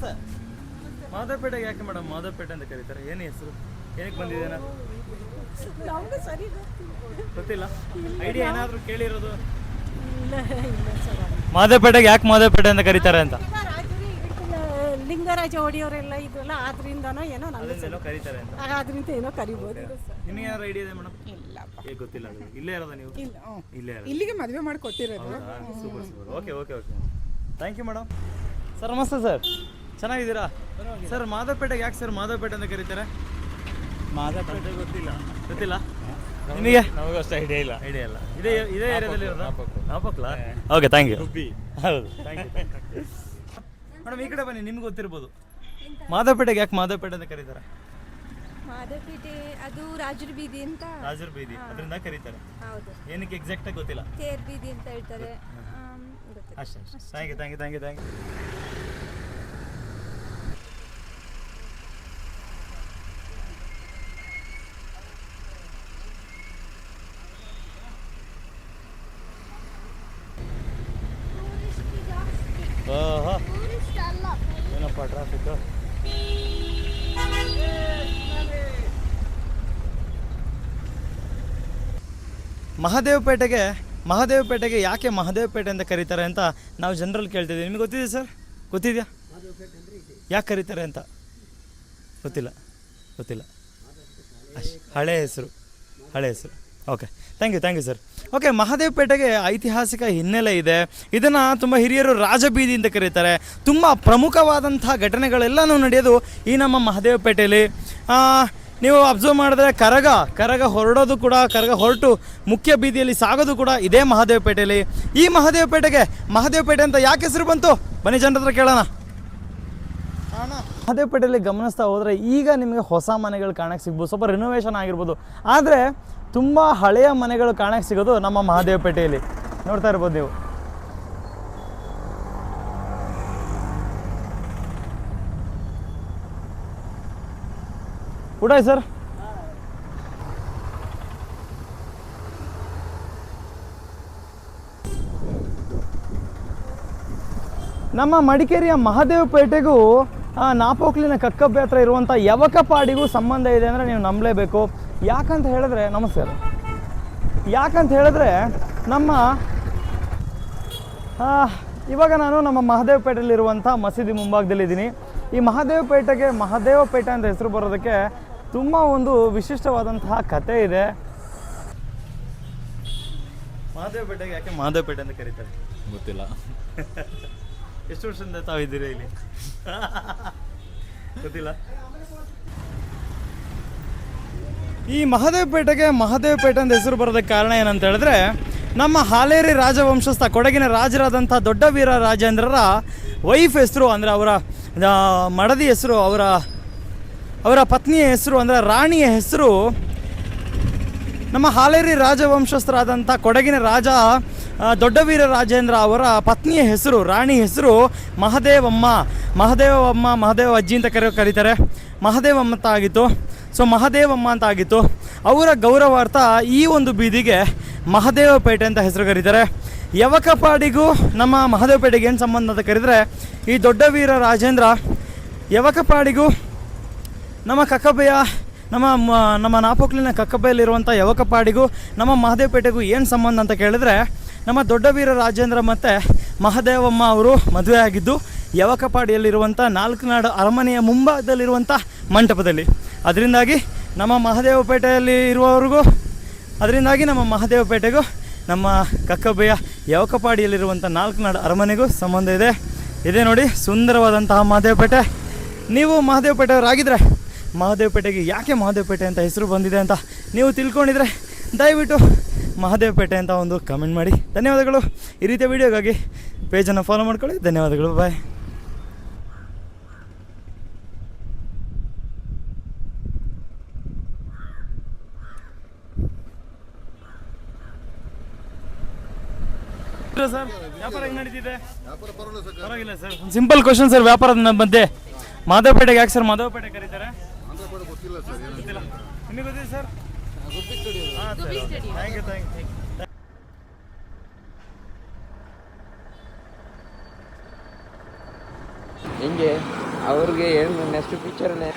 ನಮಸ್ತೆ. ಮಾಧವಪೇಟೆಗೆ ಯಾಕೆ ಮೇಡಮ್ ಮಾಧವಪೇಟೆ ಅಂತ ಕರೀತಾರೆ? ಏನು ಹೆಸರು, ಏನಕ್ಕೆ ಬಂದಿದ್ದೇನಾ ಗೊತ್ತಿಲ್ಲ. ಐಡಿಯಾ ಏನಾದರೂ ಕೇಳಿರೋದು? ಮಾಧವಪೇಟೆಗೆ ಯಾಕೆ ಮಾಧವಪೇಟೆ ಅಂತ ಕರೀತಾರೆ ಅಂತ? ಲಿಂಗರಾಜ ಒಡೆಯವರೆಲ್ಲ ಇದೆಲ್ಲ ಆದ್ರಿಂದನೋ ಏನೋ ಏನೋ ಕರೀತಾರೆ ಅಂತ. ಆದ್ರಿಂದ ಏನೋ ಕರಿಬೋದು. ನಿಮಗೆ ಏನಾದ್ರು ಐಡಿಯಾ ಇದೆ ಮೇಡಮ್? ಇಲ್ಲ ಗೊತ್ತಿಲ್ಲ. ಇಲ್ಲೇ ಇರೋದ ನೀವು? ಇಲ್ಲೇ ಇಲ್ಲಿಗೆ ಮದುವೆ ಮಾಡಿ ಕೊಟ್ಟಿರೋದು. Super super. Okay okay okay, thank you madam. Sir ನಮಸ್ತೆ ಸರ್, ಚೆನ್ನಾಗಿದ್ದೀರಾ ಸರ್? ಮಾಧವಪೇಟೆಗೆ ಯಾಕೆ ಸರ್ ಮಾಧವಪೇಟೆ ಅಂತ ಕರೀತಾರೆ? ಮಾಧವಪೇಟೆ ಗೊತ್ತಿಲ್ಲ. ಗೊತ್ತಿಲ್ಲ ನಿಮಗೆ? ನಮಗೂ ಅಷ್ಟು ಐಡಿಯಾ ಇಲ್ಲ. ಇದೇ ಏರಿಯಾದಲ್ಲಿ ಇರೋದಾ? ನಾಪಕ್ಲಾ? Okay, thank you. ಹೌದು, ಥ್ಯಾಂಕ್ ಯು. ಮೇಡಮ್ ಈ ಕಡೆ ಬನ್ನಿ, ನಿಮ್ಗೆ ಗೊತ್ತಿರ್ಬೋದು. ಮಾಧವಪೇಟೆಗೆ ಯಾಕೆ ಮಾಧವಪೇಟೆ ಅಂತ ಕರೀತಾರೆ? ಮಾಧವಪೇಟೆ ಅದು ರಾಜರ ಬೀದಿ ಅಂತ. ರಾಜರ ಬೀದಿ ಅದರಿಂದ ಕರೀತಾರೆ. ಹೌದು. ಏನಕ್ಕೆ ಎಕ್ಸಾಕ್ಟ್ ಆಗಿ ಗೊತ್ತಿಲ್ಲ. ತೇರ್ ಬೀದಿ ಅಂತ ಹೇಳ್ತಾರೆ. ಅಷ್ಟೇ. Thank you thank you thank you thank you. ಏನಪ್ಪ ಟ್ರಾಫಿಕ್? ಮಹದೇವಪೇಟೆಗೆ ಯಾಕೆ ಮಹದೇವಪೇಟೆ ಅಂತ ಕರೀತಾರೆ ಅಂತ ನಾವು ಜನರಲ್ಲಿ ಕೇಳ್ತಿದ್ದೀವಿ. ನಿಮಗೆ ಗೊತ್ತಿದೆ ಸರ್? ಗೊತ್ತಿದೆಯಾ ಯಾಕೆ ಕರೀತಾರೆ ಅಂತ? ಗೊತ್ತಿಲ್ಲ. ಹಳೆ ಹೆಸರು. Okay, thank you sir. Okay, ಮಹದೇವಪೇಟೆಗೆ ಐತಿಹಾಸಿಕ ಹಿನ್ನೆಲೆ ಇದೆ. ಇದನ್ನು ತುಂಬ ಹಿರಿಯರು ರಾಜಬೀದಿ ಅಂತ ಕರೀತಾರೆ. ತುಂಬ ಪ್ರಮುಖವಾದಂಥ ಘಟನೆಗಳೆಲ್ಲನೂ ನಡೆಯೋದು ಈ ನಮ್ಮ ಮಹದೇವಪೇಟೆಯಲ್ಲಿ. ನೀವು ಅಬ್ಸರ್ವ್ ಮಾಡಿದ್ರೆ ಕರಗ ಹೊರಟು ಮುಖ್ಯ ಬೀದಿಯಲ್ಲಿ ಸಾಗೋದು ಕೂಡ ಇದೇ ಮಹದೇವಪೇಟೆಯಲ್ಲಿ. ಈ ಮಹದೇವಪೇಟೆ ಅಂತ ಯಾಕೆ ಹೆಸರು ಬಂತು? ಬನ್ನಿ ಜನರ ಹತ್ರ ಕೇಳೋಣ. ಮಹದೇವಪೇಟೆಯಲ್ಲಿ ಗಮನಿಸ್ತಾ ಹೋದರೆ ಈಗ ನಿಮಗೆ ಹೊಸ ಮನೆಗಳು ಕಾಣಕ್ಕೆ ಸಿಗ್ಬೋದು, ಸ್ವಲ್ಪ ರಿನೋವೇಷನ್ ಆಗಿರ್ಬೋದು. ಆದರೆ ತುಂಬ ಹಳೆಯ ಮನೆಗಳು ಕಾಣಕ್ಕೆ ಸಿಗೋದು ನಮ್ಮ ಮಹದೇವಪೇಟೆಯಲ್ಲಿ. ನೋಡ್ತಾ ಇರ್ಬೋದು ನೀವು. ಊಟ ಸರ್? ನಮ್ಮ ಮಡಿಕೇರಿಯ ಮಹದೇವಪೇಟೆಗೂ ನಾಪೋಕ್ಲಿನ ಕಕ್ಕಬ್ಬೆ ಹತ್ರ ಇರುವಂಥ ಯವಕಪಾಡಿಗೂ ಸಂಬಂಧ ಇದೆ ಅಂದರೆ ನೀವು ನಂಬಲೇಬೇಕು. ಯಾಕಂತ ಹೇಳಿದ್ರೆ ನಮಸ್ಕಾರ. ಯಾಕಂತ ಹೇಳಿದ್ರೆ ಇವಾಗ ನಾನು ನಮ್ಮ ಮಹದೇವಪೇಟೆಯಲ್ಲಿರುವಂಥ ಮಸೀದಿ ಮುಂಭಾಗದಲ್ಲಿದ್ದೀನಿ. ಈ ಮಹದೇವಪೇಟೆ ಅಂತ ಹೆಸರು ಬರೋದಕ್ಕೆ ತುಂಬ ಒಂದು ವಿಶಿಷ್ಟವಾದಂತಹ ಕತೆ ಇದೆ. ಮಹದೇವಪೇಟೆಗೆ ಯಾಕೆ ಮಹದೇವಪೇಟೆ ಅಂತ ಕರೀತಾರೆ? ಗೊತ್ತಿಲ್ಲ. ಎಷ್ಟು ವರ್ಷದಿಂದ ತಾವಿದ್ದೀರಿ ಇಲ್ಲಿ? ಗೊತ್ತಿಲ್ಲ. ಈ ಮಹದೇವಪೇಟೆ ಅಂತ ಹೆಸರು ಬರೋದಕ್ಕೆ ಕಾರಣ ಏನಂತ ಹೇಳಿದ್ರೆ, ನಮ್ಮ ಹಾಲೇರಿ ರಾಜವಂಶಸ್ಥ ಕೊಡಗಿನ ರಾಜರಾದಂಥ ದೊಡ್ಡ ವೀರ ರಾಜೇಂದ್ರರ ವೈಫ್ ಹೆಸರು, ಅಂದರೆ ಅವರ ಮಡದಿ ಹೆಸರು, ಅವರ ಪತ್ನಿಯ ಹೆಸರು ಅಂದರೆ ರಾಣಿಯ ಹೆಸರು, ನಮ್ಮ ಹಾಲೇರಿ ರಾಜವಂಶಸ್ಥರಾದಂಥ ಕೊಡಗಿನ ರಾಜ ದೊಡ್ಡ ವೀರ ರಾಜೇಂದ್ರ ಅವರ ಪತ್ನಿಯ ಹೆಸರು, ರಾಣಿ ಹೆಸರು ಮಹದೇವ ಅಜ್ಜಿ ಅಂತ ಕರೀತಾರೆ. ಮಹದೇವಮ್ಮ ಅಂತ ಆಗಿತ್ತು. ಅವರ ಗೌರವಾರ್ಥ ಈ ಒಂದು ಬೀದಿಗೆ ಮಹದೇವಪೇಟೆ ಅಂತ ಹೆಸರು ಕರೀತಾರೆ. ಯವಕಪಾಡಿಗೂ ನಮ್ಮ ಮಹದೇವಪೇಟೆಗೆ ಏನು ಸಂಬಂಧ ಅಂತ ಕರೀತಾರೆ, ಈ ದೊಡ್ಡ ವೀರ ರಾಜೇಂದ್ರ ಯವಕಪಾಡಿಗೂ ನಮ್ಮ ಕಕ್ಕಬ್ಬೆಯ ನಮ್ಮ ನಾಪೋಕ್ಲಿನ ಕಕ್ಕಬ್ಬೆಯಲ್ಲಿರುವಂಥ ಯವಕಪಾಡಿಗೂ ನಮ್ಮ ಮಹದೇವಪೇಟೆಗೂ ಏನು ಸಂಬಂಧ ಅಂತ ಕೇಳಿದ್ರೆ, ನಮ್ಮ ದೊಡ್ಡ ವೀರ ರಾಜೇಂದ್ರ ಮತ್ತು ಮಹದೇವಮ್ಮ ಅವರು ಮದುವೆ ಆಗಿದ್ದು ಯವಕಪಾಡಿಯಲ್ಲಿರುವಂಥ ನಾಲ್ಕನಾಡು ಅರಮನೆಯ ಮುಂಭಾಗದಲ್ಲಿರುವಂಥ ಮಂಟಪದಲ್ಲಿ. ಅದರಿಂದಾಗಿ ನಮ್ಮ ಮಹದೇವಪೇಟೆಗೂ ನಮ್ಮ ಕಕ್ಕಬ್ಬೆಯ ಯವಕಪಾಡಿಯಲ್ಲಿರುವಂಥ ನಾಲ್ಕನಾಡು ಅರಮನೆಗೂ ಸಂಬಂಧ ಇದೆ. ಇದೇ ನೋಡಿ ಸುಂದರವಾದಂತಹ ಮಹದೇವಪೇಟೆ. ನೀವು ಮಹದೇವಪೇಟೆಯವರಾಗಿದ್ದರೆ ಮಹದೇವಪೇಟೆಗೆ ಯಾಕೆ ಮಹದೇವಪೇಟೆ ಅಂತ ಹೆಸರು ಬಂದಿದೆ ಅಂತ ನೀವು ತಿಳ್ಕೊಂಡಿದ್ರೆ ದಯವಿಟ್ಟು ಮಹದೇವಪೇಟೆ ಅಂತ ಒಂದು ಕಮೆಂಟ್ ಮಾಡಿ. ಧನ್ಯವಾದಗಳು. ಈ ರೀತಿಯ ವಿಡಿಯೋಗಾಗಿ ಪೇಜನ್ನು ಫಾಲೋ ಮಾಡ್ಕೊಳ್ಳಿ. ಧನ್ಯವಾದಗಳು. ಬಾಯ್. ಸರ್ ವ್ಯಾಪಾರ ಹೆಂಗೆ ನಡೀತಿದೆ? ಪರವಾಗಿಲ್ಲ ಸರ್. ಸಿಂಪಲ್ ಕ್ವಶನ್ ಸರ್, ವ್ಯಾಪಾರದ ಮಧ್ಯೆ ಮಾಧವಪೇಟೆಗೆ ಯಾಕೆ ಸರ್ ಮಾಧವಪೇಟೆ ಕರೀತಾರೆ? ಗೊತ್ತಿಲ್ಲ. ನಿಮಗೆ ಗೊತ್ತಿದೆ ಸರ್? ಹಾಂ ಸರ್, ಥ್ಯಾಂಕ್ ಯು. ಹೆಂಗೆ ಅವ್ರಿಗೆ ನೆಕ್ಸ್ಟ್ ಪಿಕ್ಚರಲ್ಲೇ